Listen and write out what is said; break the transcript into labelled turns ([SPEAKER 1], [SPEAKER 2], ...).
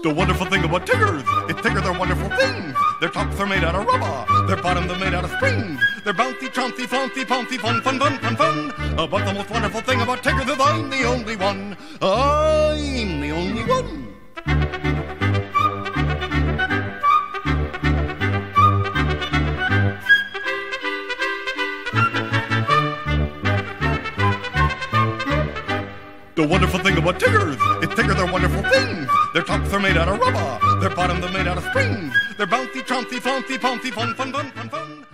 [SPEAKER 1] The wonderful thing about Tiggers, it's Tigger, they're wonderful things. Their tops are made out of rubber, their bottoms are made out of springs. They're bouncy, chouncy, flouncy, pouncy, fun, fun, fun, fun, fun. But the most wonderful thing about Tiggers is I'm the only one. I'm the only one. The wonderful thing about Tiggers, it's Tigger, they're wonderful things. Their tops are made out of rubber, their bottoms are made out of springs. They're bouncy, chouncy, flouncy, pouncy, fun, fun, fun, fun, fun.